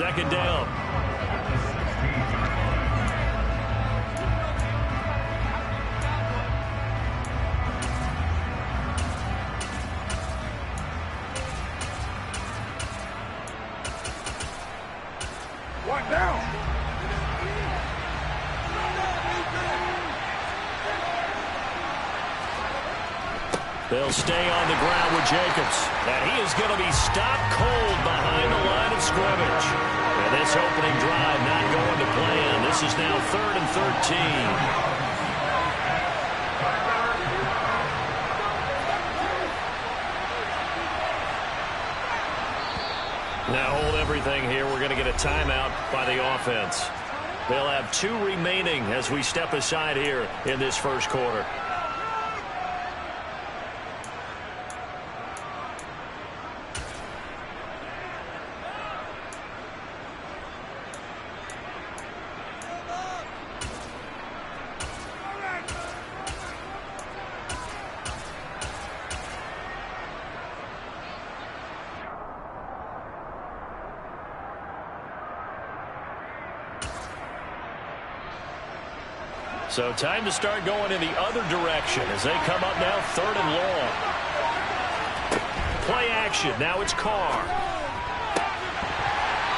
Second down. One down. They'll stay on the ground with Jacobs. And he is going to be stopped cold behind the line of scrimmage. And this opening drive not going to plan. This is now 3rd and 13. Now hold everything here. We're going to get a timeout by the offense. They'll have 2 remaining as we step aside here in this first quarter. So time to start going in the other direction as they come up now 3rd and long. Play action. Now it's Carr.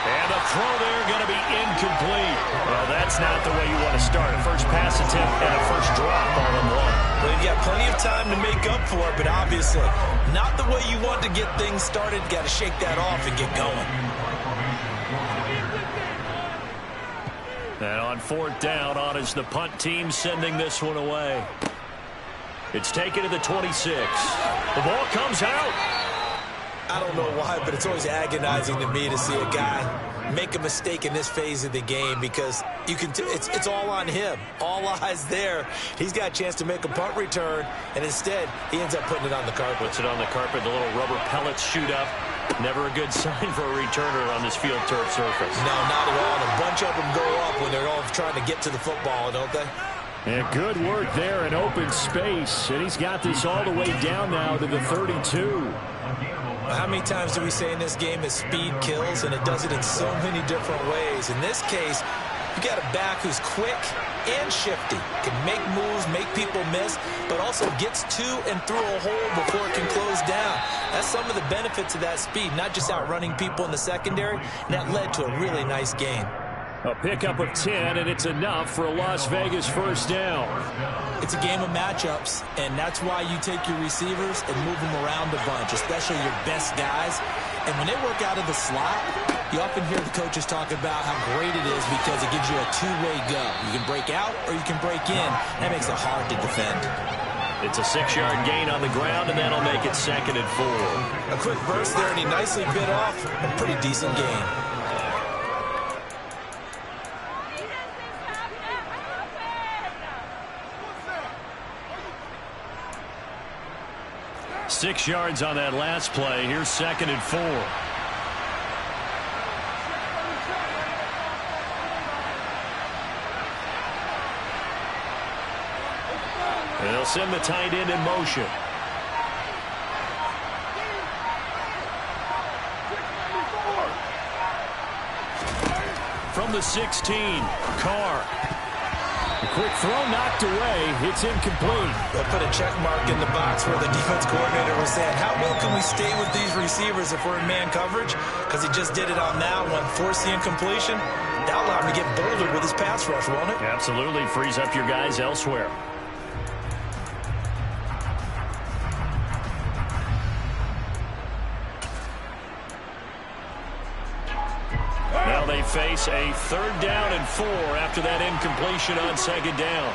And the throw there going to be incomplete. Well, that's not the way you want to start. A first pass attempt and a first drop all in one. Well, you've got plenty of time to make up for it, but obviously not the way you want to get things started. Got to shake that off and get going. And on 4th down, on is the punt team sending this one away. It's taken to the 26. The ball comes out. I don't know why, but it's always agonizing to me to see a guy make a mistake in this phase of the game because you can it's all on him. All eyes there. He's got a chance to make a punt return, and instead he ends up putting it on the carpet. Puts it on the carpet. The little rubber pellets shoot up. Never a good sign for a returner on this field turf surface. No, not at all. And a bunch of them go up when they're all trying to get to the football, don't they? And good work there in open space. And he's got this all the way down now to the 32. How many times do we say in this game that speed kills, and it does it in so many different ways? In this case, you got a back who's quick and shifty, can make moves, make people miss, but also gets to and through a hole before it can close down. That's some of the benefits of that speed, not just outrunning people in the secondary, and that led to a really nice gain. A pickup of 10, and it's enough for a Las Vegas first down. It's a game of matchups, and that's why you take your receivers and move them around a bunch, especially your best guys. And when they work out of the slot, you often hear the coaches talk about how great it is because it gives you a two-way go. You can break out or you can break in. That makes it hard to defend. It's a 6-yard gain on the ground, and that'll make it 2nd and 4. A quick burst there, and he nicely bit off a pretty decent gain. Six yards on that last play. Here's 2nd and 4. And they'll send the tight end in motion. From the 16, Carr. A quick throw knocked away. It's incomplete. They'll put a check mark in the box where the defense coordinator was saying, how well can we stay with these receivers if we're in man coverage? Because he just did it on that one, forced the incompletion. That'll allow him to get bolder with his pass rush, won't it? Absolutely. Frees up your guys elsewhere. Now they face a 3rd down and 4 after that incompletion on 2nd down.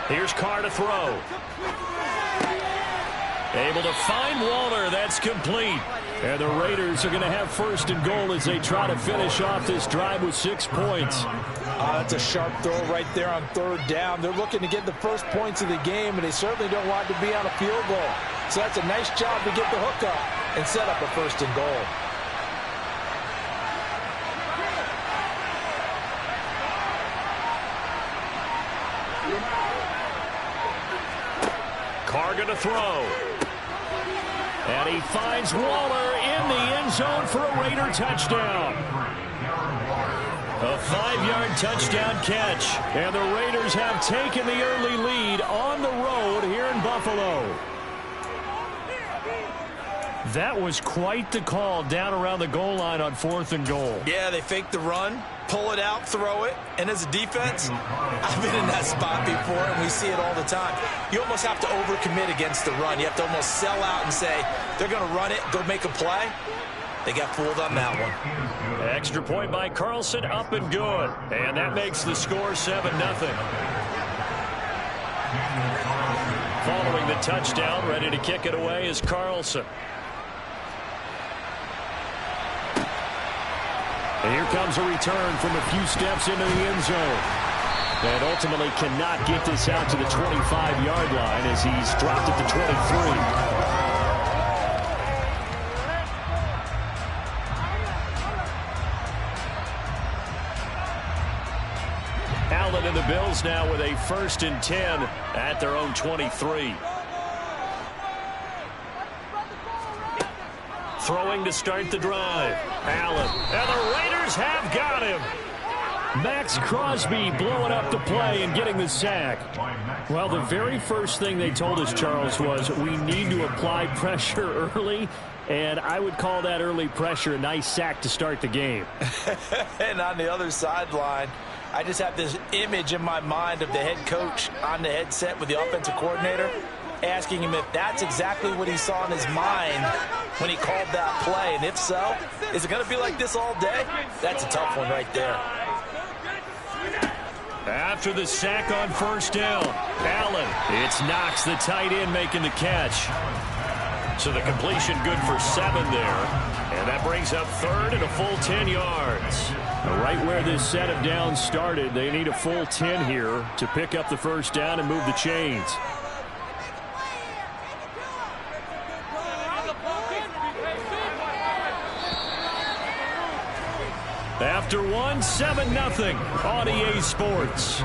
Here's Carr to throw. Able to find Waller. That's complete. And the Raiders are going to have 1st and goal as they try to finish off this drive with 6 points. That's a sharp throw right there on 3rd down. They're looking to get the first points of the game, and they certainly don't want to be on a field goal. So that's a nice job to get the hook up and set up a 1st and goal. Carr going to throw. And he finds Waller in the end zone for a Raider touchdown. A 5-yard touchdown catch. And the Raiders have taken the early lead on the road here in Buffalo. That was quite the call down around the goal line on 4th and goal. Yeah, they fake the run, pull it out, throw it. And as a defense, I've been in that spot before, and we see it all the time. You almost have to overcommit against the run. You have to almost sell out and say, they're going to run it, go make a play. They got fooled on that one. Extra point by Carlson, up and good. And that makes the score 7-0. Following the touchdown, ready to kick it away is Carlson. And here comes a return from a few steps into the end zone. And ultimately cannot get this out to the 25-yard line as he's dropped at the 23. Allen and the Bills now with a 1st and 10 at their own 23. Throwing to start the drive. Allen. And the Raiders have got him. Max Crosby blowing up the play and getting the sack. Well, the very first thing they told us, Charles, was we need to apply pressure early. And I would call that early pressure a nice sack to start the game. And on the other sideline, I just have this image in my mind of the head coach on the headset with the offensive coordinator asking him if that's exactly what he saw in his mind when he called that play. And if so, is it going to be like this all day? That's a tough one right there. After the sack on 1st down, Allen. It's Knox, the tight end, making the catch. So the completion good for 7 there. And that brings up 3rd and a full 10 yards. Right where this set of downs started, they need a full 10 here to pick up the 1st down and move the chains. After 1, 7-0 on EA Sports.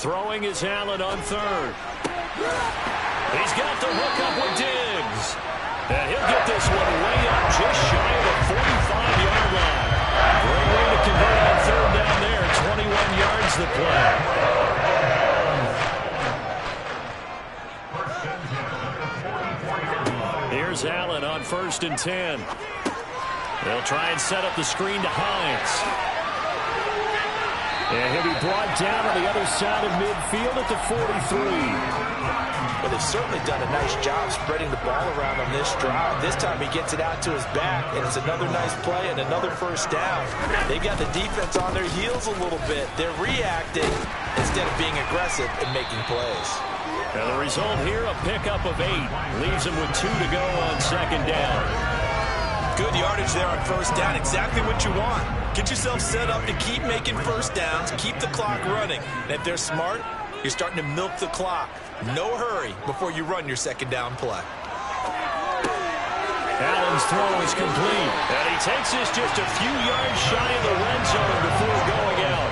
Throwing is Allen on 3rd. He's got the hook up with Diggs. And he'll get this one way up just shy of the 45-yard line. Great way to convert on 3rd down there. 21 yards the play. Here's Allen on 1st and 10. They'll try and set up the screen to Hines. And he'll be brought down on the other side of midfield at the 43. But they've certainly done a nice job spreading the ball around on this drive. This time he gets it out to his back, and it's another nice play and another 1st down. They've got the defense on their heels a little bit. They're reacting instead of being aggressive and making plays. And the result here, a pickup of 8. Leaves them with 2 to go on 2nd down. Good yardage there on 1st down. Exactly what you want. Get yourself set up to keep making 1st downs, keep the clock running. And if they're smart, you're starting to milk the clock. No hurry before you run your 2nd down play. Allen's throw is complete. And he takes this just a few yards shy of the red zone before going out.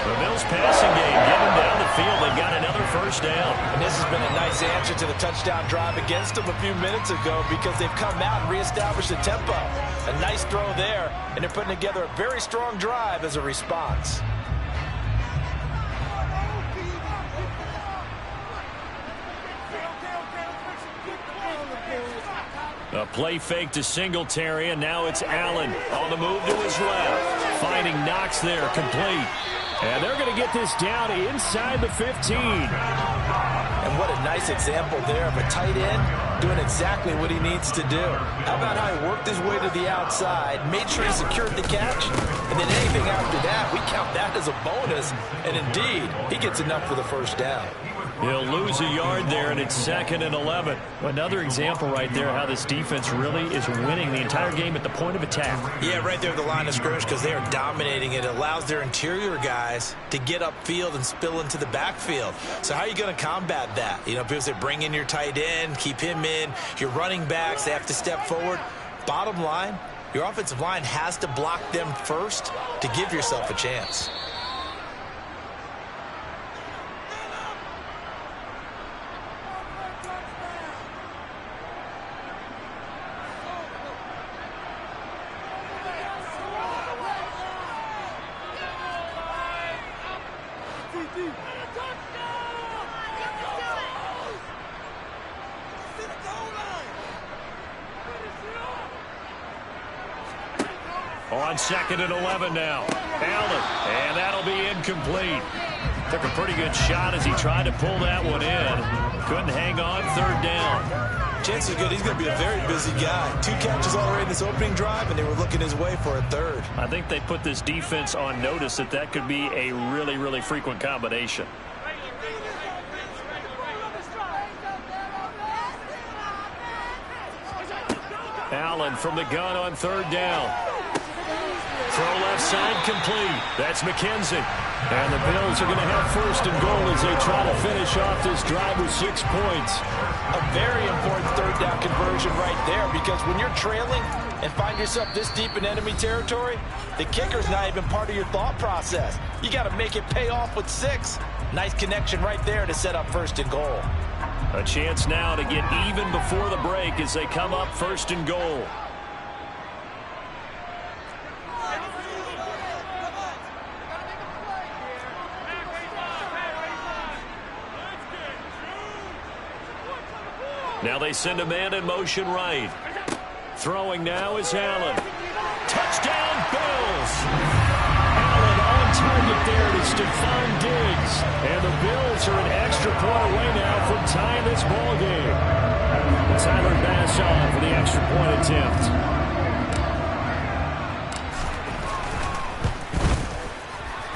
The Bills passing game, getting down the field. They got another 1st down. And this has been a nice answer to the touchdown drive against them a few minutes ago because they've come out and reestablished the tempo. A nice throw there, and they're putting together a very strong drive as a response. A play fake to Singletary, and now it's Allen on the move to his left. Finding Knox there, complete. And they're going to get this down inside the 15. And what a nice example there of a tight end doing exactly what he needs to do. How about how he worked his way to the outside, made sure he secured the catch, and then anything after that, we count that as a bonus. And indeed, he gets enough for the 1st down. He'll lose a yard there, and it's 2nd and 11. Another example right there how this defense really is winning the entire game at the point of attack. Yeah, right there at the line of scrimmage because they are dominating it. It allows their interior guys to get upfield and spill into the backfield. So how are you going to combat that? You know, because they bring in your tight end, keep him in. Your running backs, they have to step forward. Bottom line, your offensive line has to block them first to give yourself a chance. On 2nd and 11 now. Allen, and that'll be incomplete. Took a pretty good shot as he tried to pull that one in. Couldn't hang on. 3rd down. Chance is good. He's going to be a very busy guy. 2 catches already in this opening drive, and they were looking his way for a 3rd. I think they put this defense on notice that that could be a really, really frequent combination. Allen from the gun on 3rd down. Throw left side complete. That's McKenzie. And the Bills are going to have 1st and goal as they try to finish off this drive with 6 points. A very important 3rd down conversion right there, because when you're trailing and find yourself this deep in enemy territory, the kicker's not even part of your thought process. You got to make it pay off with 6. Nice connection right there to set up 1st and goal. A chance now to get even before the break as they come up 1st and goal. Now they send a man in motion right. Throwing now is Allen. Touchdown, Bills! Allen on target there to Stephon Diggs. And the Bills are an extra point away now from tying this ball game. Tyler Bass on for the extra point attempt.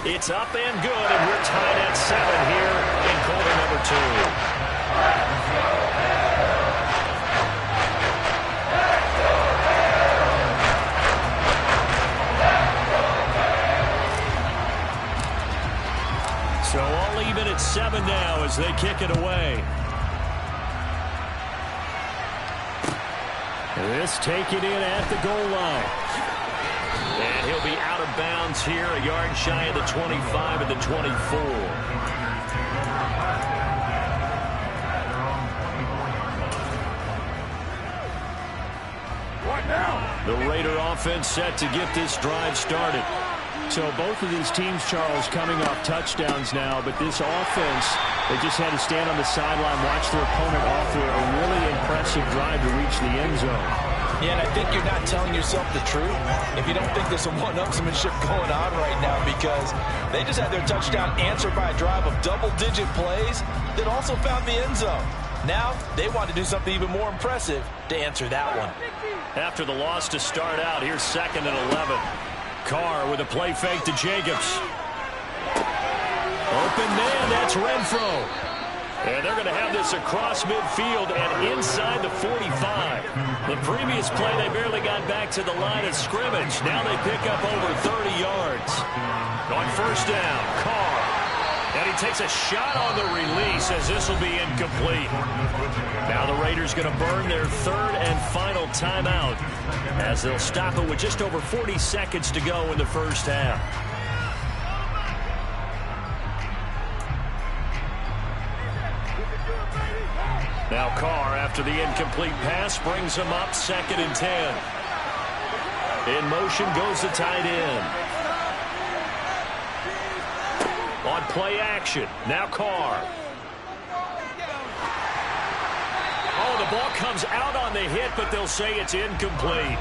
It's up and good, and we're tied at 7 here in quarter number 2. So all even at 7 now as they kick it away. This taken in at the goal line. And he'll be out of bounds here, a yard shy of the 25 and the 24. What now? The Raider offense set to get this drive started. So both of these teams, Charles, coming off touchdowns now, but this offense, they just had to stand on the sideline, watch their opponent offer a really impressive drive to reach the end zone. Yeah, and I think you're not telling yourself the truth if you don't think there's some one-upsmanship going on right now, because they just had their touchdown answered by a drive of double-digit plays that also found the end zone. Now they want to do something even more impressive to answer that one. After the loss to start out, here's 2nd and 11. Carr with a play fake to Jacobs. Open man, that's Renfro. And they're going to have this across midfield and inside the 45. The previous play, they barely got back to the line of scrimmage. Now they pick up over 30 yards. On 1st down, Carr. And he takes a shot on the release as this will be incomplete. Now the Raiders going to burn their 3rd and final timeout as they'll stop it with just over 40 seconds to go in the 1st half. Now Carr, after the incomplete pass, brings him up 2nd and 10. In motion goes the tight end. On play action, now Carr. Oh, the ball comes out on the hit, but they'll say it's incomplete.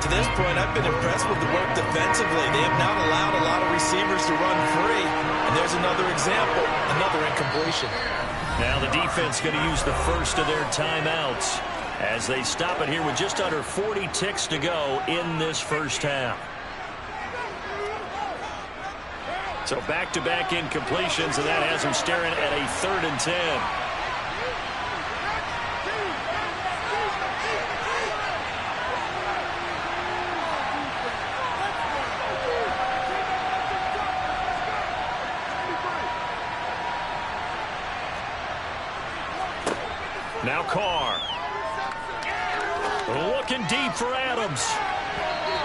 To this point, I've been impressed with the work defensively. They have not allowed a lot of receivers to run free. And there's another example, another incompletion. Now the defense going to use the first of their timeouts as they stop it here with just under 40 ticks to go in this 1st half. So back-to-back incompletions, and that has him staring at a 3rd and 10. Now Carr. Looking deep for Adams.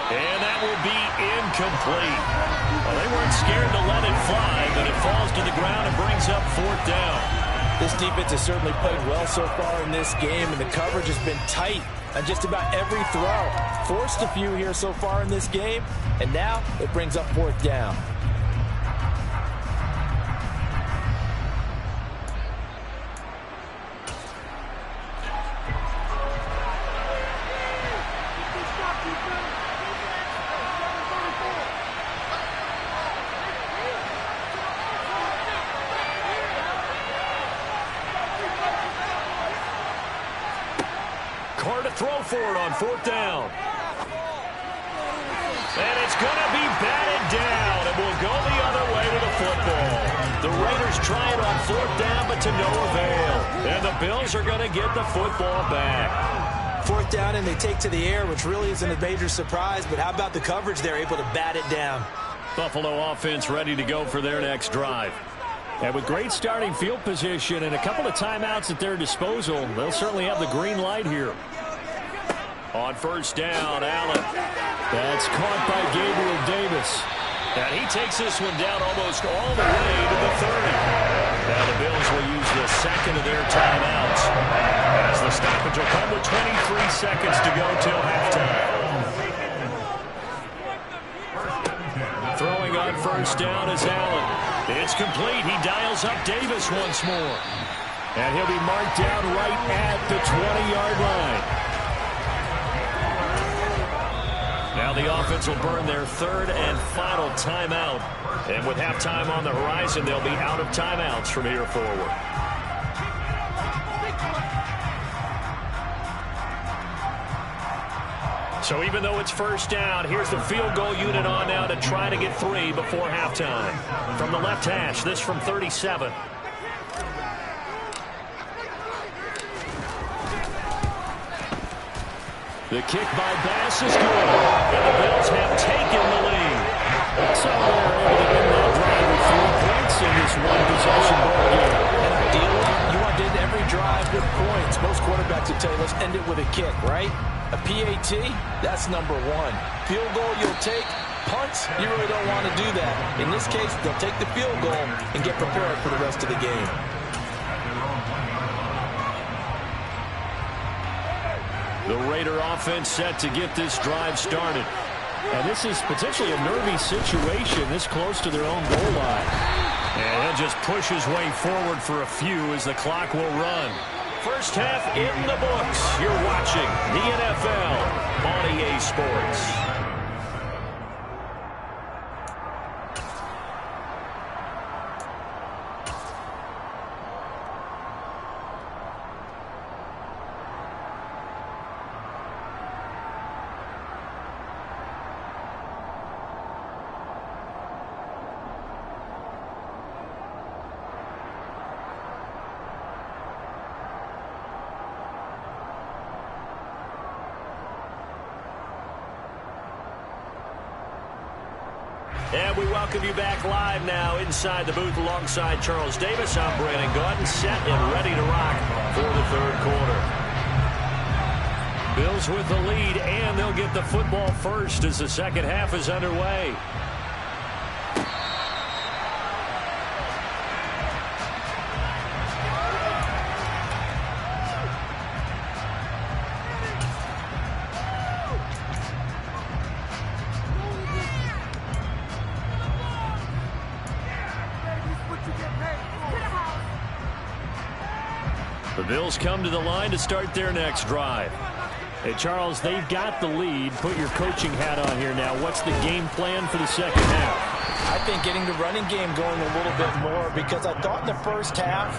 And that will be incomplete. Well, they weren't scared to let it fly, but it falls to the ground and brings up 4th down. This defense has certainly played well so far in this game, and the coverage has been tight on just about every throw. Forced a few here so far in this game, and now it brings up 4th down. Carr to throw for it on 4th down. And it's going to be batted down, and will go the other way with the football. The Raiders try it on 4th down, but to no avail. And the Bills are going to get the football back. 4th down, and they take to the air, which really isn't a major surprise, but how about the coverage? They're able to bat it down. Buffalo offense ready to go for their next drive. And with great starting field position and a couple of timeouts at their disposal, they'll certainly have the green light here. On 1st down, Allen. That's caught by Gabriel Davis. And he takes this one down almost all the way to the 30. Now the Bills will use the 2nd of their timeouts, as the stoppage will come with 23 seconds to go till halftime. Throwing on 1st down is Allen. It's complete. He dials up Davis once more. And he'll be marked down right at the 20-yard line. Now the offense will burn their 3rd and final timeout. And with halftime on the horizon, they'll be out of timeouts from here forward. So even though it's 1st down, here's the field goal unit on now to try to get 3 before halftime. From the left hash, this from 37. The kick by Bass is good. And the Bills have taken the lead. So they're able to win that drive with 3 points in this one-possession ball game. And ideally, you want to end every drive with points. Most quarterbacks would tell you, let's end it with a kick, right? A PAT, that's number 1. Field goal you'll take. Punts, you really don't want to do that. In this case, they'll take the field goal and get prepared for the rest of the game. The Raider offense set to get this drive started. And this is potentially a nervy situation this close to their own goal line. And he'll just push his way forward for a few as the clock will run. First half in the books. You're watching the NFL on EA Sports. And we welcome you back live now inside the booth alongside Charles Davis. I'm Brandon Gaudin, set and ready to rock for the 3rd quarter. Bills with the lead, and they'll get the football first as the 2nd half is underway. The Bills come to the line to start their next drive. Hey, Charles, they've got the lead. Put your coaching hat on here now. What's the game plan for the 2nd half? I think getting the running game going a little bit more, because I thought in the first half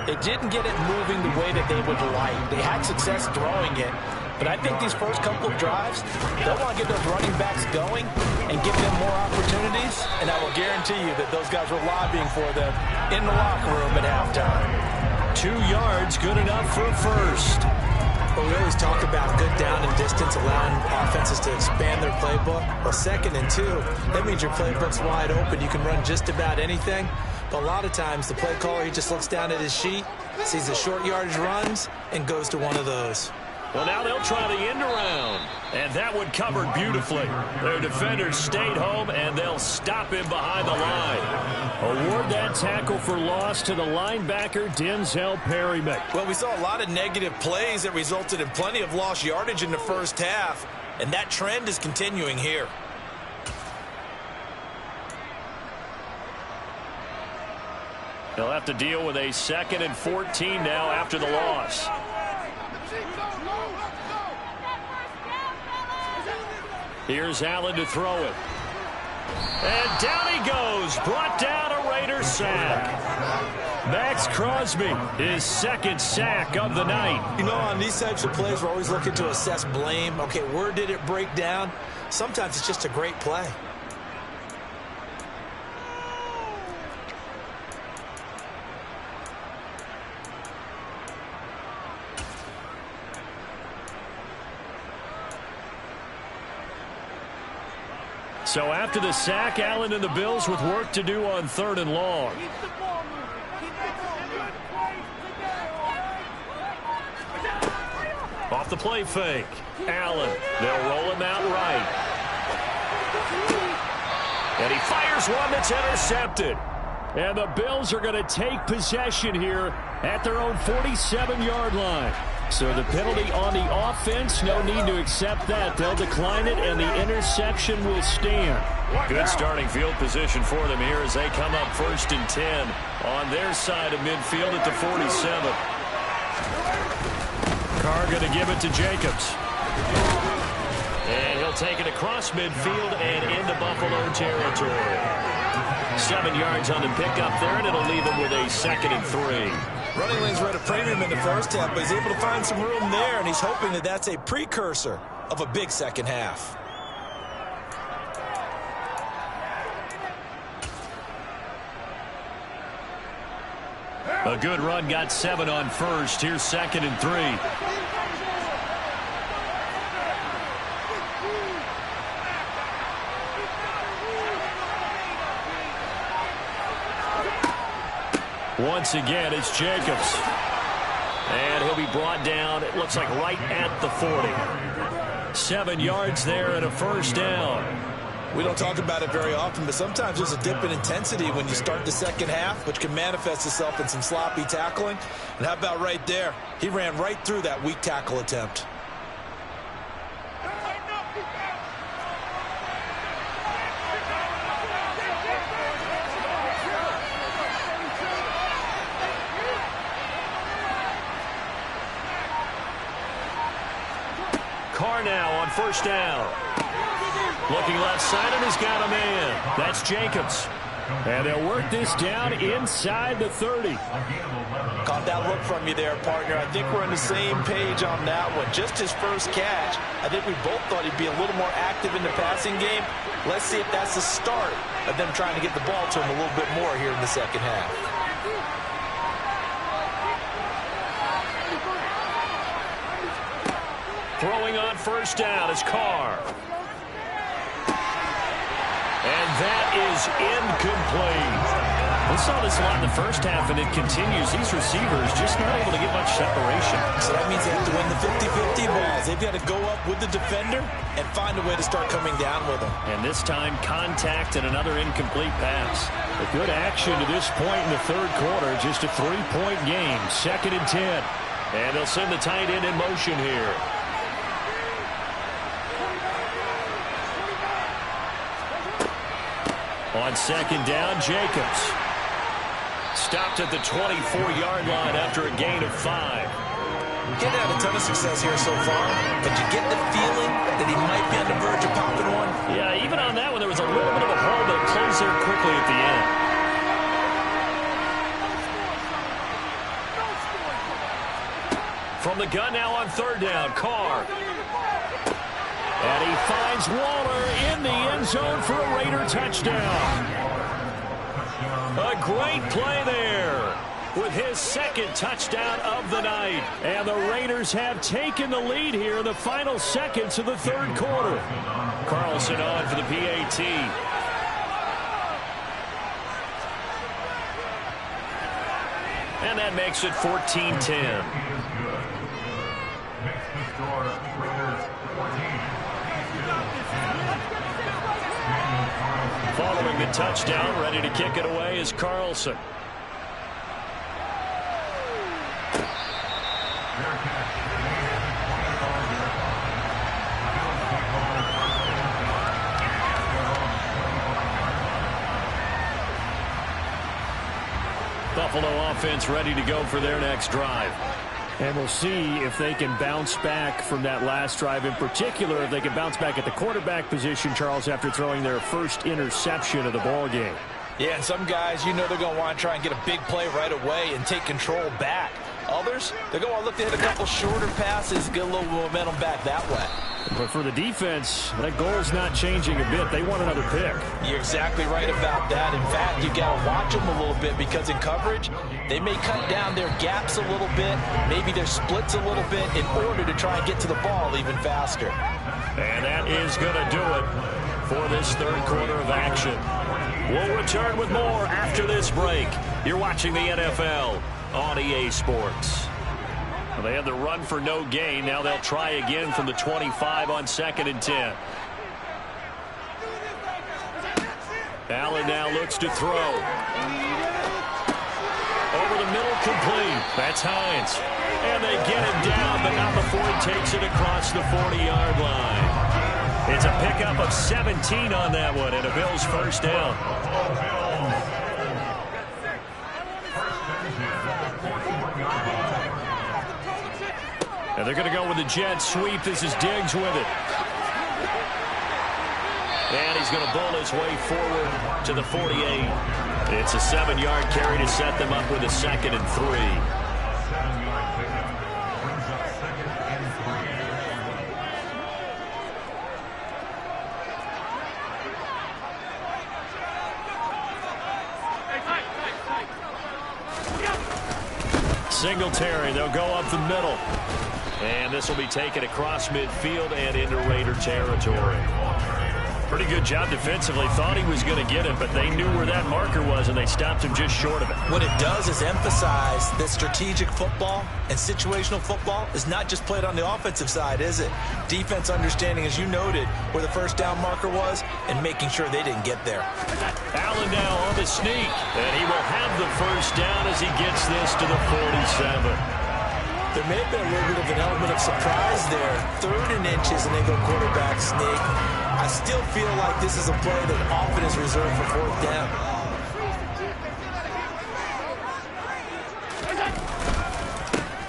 it didn't get it moving the way that they would like. They had success throwing it, But I think these first couple of drives, they'll want to get those running backs going and give them more opportunities. And I will guarantee you that those guys were lobbying for them in the locker room at halftime. 2 yards, good enough for a first. Well, we always talk about good down and distance, allowing offenses to expand their playbook. Well, 2nd and 2, that means your playbook's wide open. You can run just about anything. But a lot of times, the play caller, he just looks down at his sheet, sees the short yardage runs, and goes to one of those. Well, now they'll try the end around. And that one covered beautifully. Their defenders stayed home, and they'll stop him behind the line. Award that tackle for loss to the linebacker, Denzel Perryman. Well, we saw a lot of negative plays that resulted in plenty of lost yardage in the first half, and that trend is continuing here. They'll have to deal with a 2nd and 14 now after the loss. Here's Allen to throw it. And down he goes. Brought down a Raider sack. Max Crosby, his 2nd sack of the night. You know, on these types of plays, we're always looking to assess blame. Okay, where did it break down? Sometimes it's just a great play. So after the sack, Allen and the Bills with work to do on 3rd and long. Off the play fake. Allen. They'll roll him out right. And he fires one that's intercepted. And the Bills are going to take possession here at their own 47-yard line. So the penalty on the offense, no need to accept that. They'll decline it, and the interception will stand. Good starting field position for them here as they come up 1st and 10 on their side of midfield at the 47. Carr going to give it to Jacobs. And he'll take it across midfield and into Buffalo territory. 7 yards on the pickup there, and it'll leave him with a 2nd and 3. Running lanes were at a premium in the first half, but he's able to find some room there, and he's hoping that that's a precursor of a big second half. A good run, got 7 on first. Here's 2nd and 3. Once again, it's Jacobs. And he'll be brought down, it looks like right at the 40. 7 yards there and a first down. We don't talk about it very often, but sometimes there's a dip in intensity when you start the second half, which can manifest itself in some sloppy tackling. And how about right there? He ran right through that weak tackle attempt. Carr now on first down. Looking left side, and he's got a man. That's Jacobs. And they'll work this down inside the 30. Caught that look from you there, partner. I think we're on the same page on that one. Just his first catch. I think we both thought he'd be a little more active in the passing game. Let's see if that's the start of them trying to get the ball to him a little bit more here in the second half. Throwing on first down is Carr. And that is incomplete. We saw this a lot in the first half, and it continues. These receivers just not able to get much separation. So that means they have to win the 50-50 balls. They've got to go up with the defender and find a way to start coming down with them. And this time, contact and another incomplete pass. A good action to this point in the third quarter. Just a 3-point game. 2nd and 10. And they'll send the tight end in motion here. On second down, Jacobs. Stopped at the 24-yard line after a gain of 5. Getting had a ton of success here so far, but you get the feeling that he might be on the verge of popping one. Yeah, even on that one, there was a little bit of a hole, but it closed there quickly at the end. From the gun now on third down, Carr. And he finds Waller in the end zone for a Raider touchdown. A great play there with his second touchdown of the night. And the Raiders have taken the lead here in the final seconds of the third quarter. Carlson on for the PAT. And that makes it 14-10. Following the touchdown, ready to kick it away is Carlson. Buffalo offense ready to go for their next drive. And we'll see if they can bounce back from that last drive. In particular, if they can bounce back at the quarterback position, Charles, after throwing their first interception of the ball game. Yeah, and some guys, you know they're going to want to try and get a big play right away and take control back. Others, they're going to look to hit a couple shorter passes, get a little momentum back that way. But for the defense, that goal's not changing a bit. They want another pick. You're exactly right about that. In fact, you got to watch them a little bit because in coverage, they may cut down their gaps a little bit, maybe their splits a little bit in order to try and get to the ball even faster. And that is going to do it for this third quarter of action. We'll return with more after this break. You're watching the NFL on EA Sports. Well, they had the run for no gain. Now they'll try again from the 25 on 2nd and 10. Allen now looks to throw. Over the middle, complete. That's Hines. And they get him down, but not before he takes it across the 40-yard line. It's a pickup of 17 on that one, and a Bills first down. And they're going to go with the jet sweep. This is Diggs with it. And he's going to bowl his way forward to the 48. It's a 7-yard carry to set them up with a 2nd and 3. Singletary, they'll go up the middle. And this will be taken across midfield and into Raider territory. Pretty good job defensively. Thought he was going to get it, but they knew where that marker was, and they stopped him just short of it. What it does is emphasize that strategic football and situational football is not just played on the offensive side, is it? Defense understanding, as you noted, where the first down marker was and making sure they didn't get there. Allen now on the sneak, and he will have the first down as he gets this to the 47. There may have been a little bit of an element of surprise there. 3rd and inches, and they go quarterback sneak. I still feel like this is a play that often is reserved for 4th down.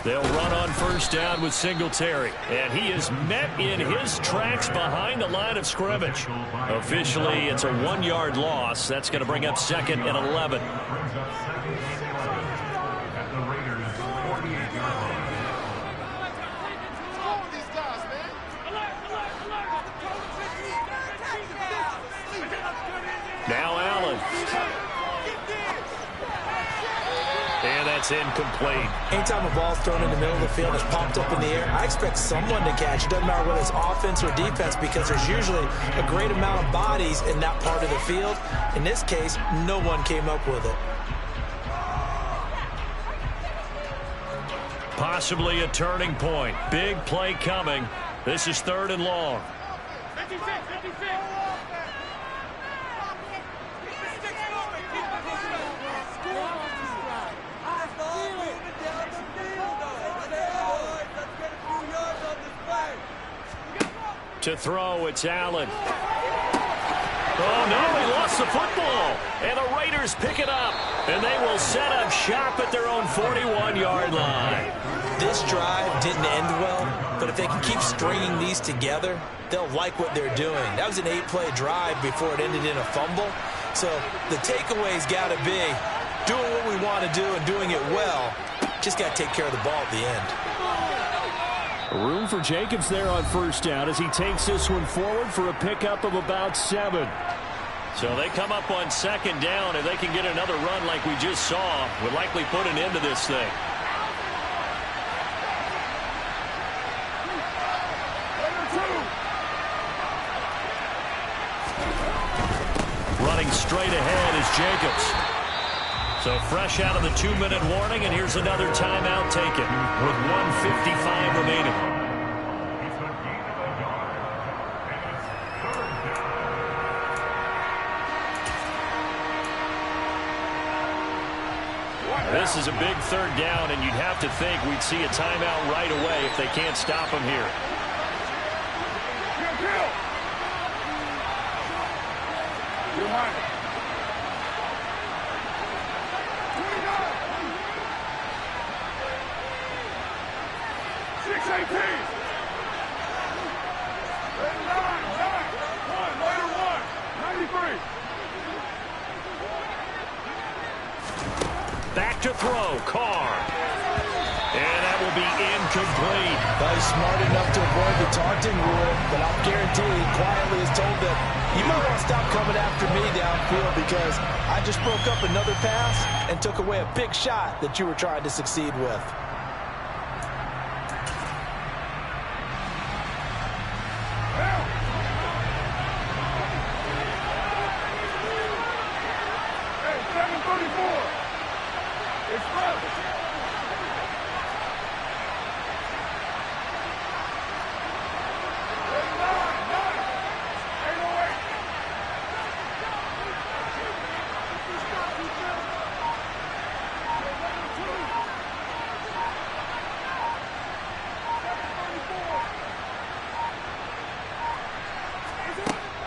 They'll run on first down with Singletary. And he is met in his tracks behind the line of scrimmage. Officially, it's a 1-yard loss. That's going to bring up 2nd and 11. Now Allen. And that's incomplete. Anytime a ball's thrown in the middle of the field, it's popped up in the air, I expect someone to catch. It doesn't matter whether it's offense or defense because there's usually a great amount of bodies in that part of the field. In this case, no one came up with it. Possibly a turning point. Big play coming. This is 3rd and long. 56. To throw, it's Allen. Oh, no, he lost the football. And the Raiders pick it up. And they will set up shop at their own 41-yard line. This drive didn't end well, but if they can keep stringing these together, they'll like what they're doing. That was an 8-play drive before it ended in a fumble. So the takeaway's got to be doing what we want to do and doing it well. Just got to take care of the ball at the end. Room for Jacobs there on first down as he takes this one forward for a pickup of about 7. So they come up on second down, and they can get another run like we just saw. Would likely put an end to this thing. Running straight ahead is Jacobs. So fresh out of the 2-minute warning, and here's another timeout taken with 1:55 remaining. This is a big third down, and you'd have to think we'd see a timeout right away if they can't stop him here. Back to throw, Carr. And that will be incomplete. Well, he's smart enough to avoid the taunting rule, but I'll guarantee he quietly has told them, you might want to stop coming after me downfield because I just broke up another pass and took away a big shot that you were trying to succeed with.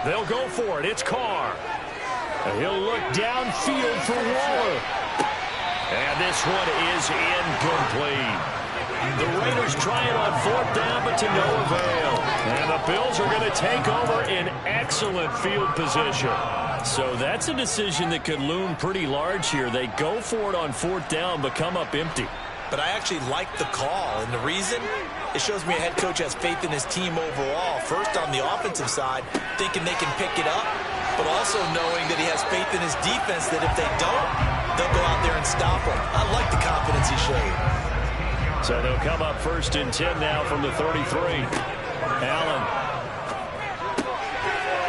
They'll go for it. It's Carr. He'll look downfield for Waller. And this one is incomplete. The Raiders try it on fourth down, but to no avail. And the Bills are going to take over in excellent field position. So that's a decision that could loom pretty large here. They go for it on fourth down, but come up empty. But I actually like the call, and the reason? It shows me a head coach has faith in his team overall. First, on the offensive side, thinking they can pick it up, but also knowing that he has faith in his defense that if they don't, they'll go out there and stop him. I like the confidence he showed. So they'll come up first and 10 now from the 33. Allen.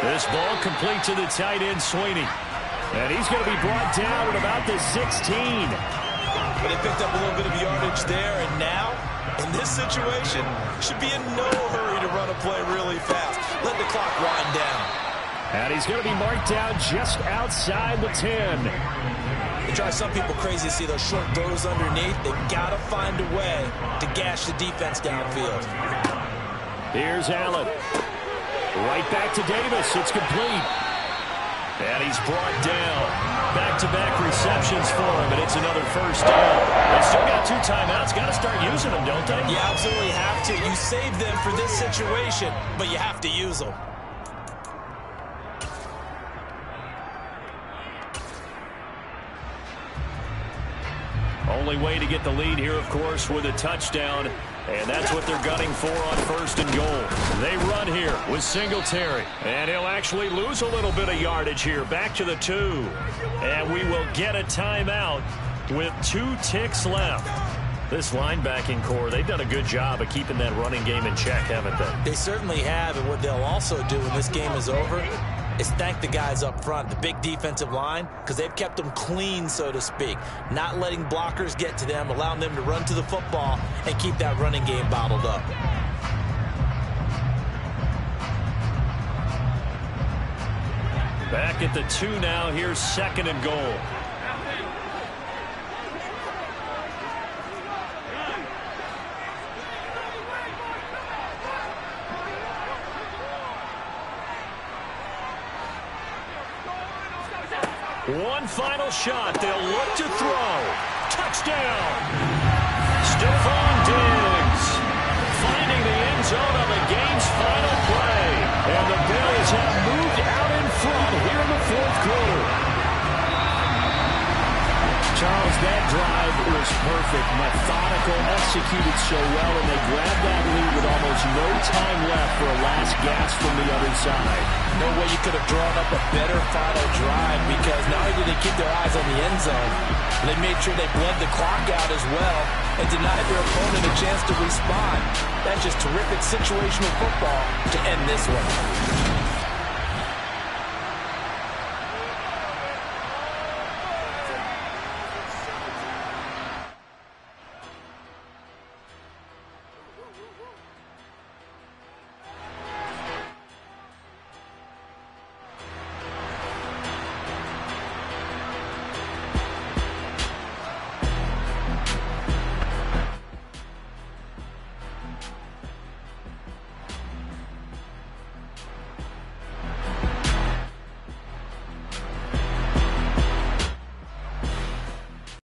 This ball complete to the tight end, Sweeney. And he's going to be brought down at about the 16. But they picked up a little bit of yardage there, and now, in this situation, should be in no hurry to run a play really fast. Let the clock wind down. And he's going to be marked down just outside the 10. It drives some people crazy to see those short throws underneath. They've got to find a way to gash the defense downfield. Here's Allen. Right back to Davis. It's complete. And he's brought down. Back-to-back receptions for him, and it's another first down. They still got 2 timeouts. Got to start using them, don't they? You absolutely have to. You save them for this situation, but you have to use them. Only way to get the lead here, of course, with a touchdown. And that's what they're gunning for on first and goal. They run here with Singletary. And he'll actually lose a little bit of yardage here. Back to the 2. And we will get a timeout with 2 ticks left. This linebacking core, they've done a good job of keeping that running game in check, haven't they? They certainly have. And what they'll also do when this game is over is thank the guys up front, the big defensive line, because they've kept them clean, so to speak. Not letting blockers get to them, allowing them to run to the football and keep that running game bottled up. Back at the 2 now. Here's second and goal. One final shot. They'll look to throw. Touchdown. Stephon Diggs finding the end zone on the game's final play. And the Bills have moved out in front here in the fourth quarter. Charles, that drive It was perfect, methodical, executed so well, and they grabbed that lead with almost no time left for a last gasp from the other side. No way you could have drawn up a better final drive, because not only did they keep their eyes on the end zone, they made sure they bled the clock out as well and denied their opponent a chance to respond. That's just terrific situational football to end this one.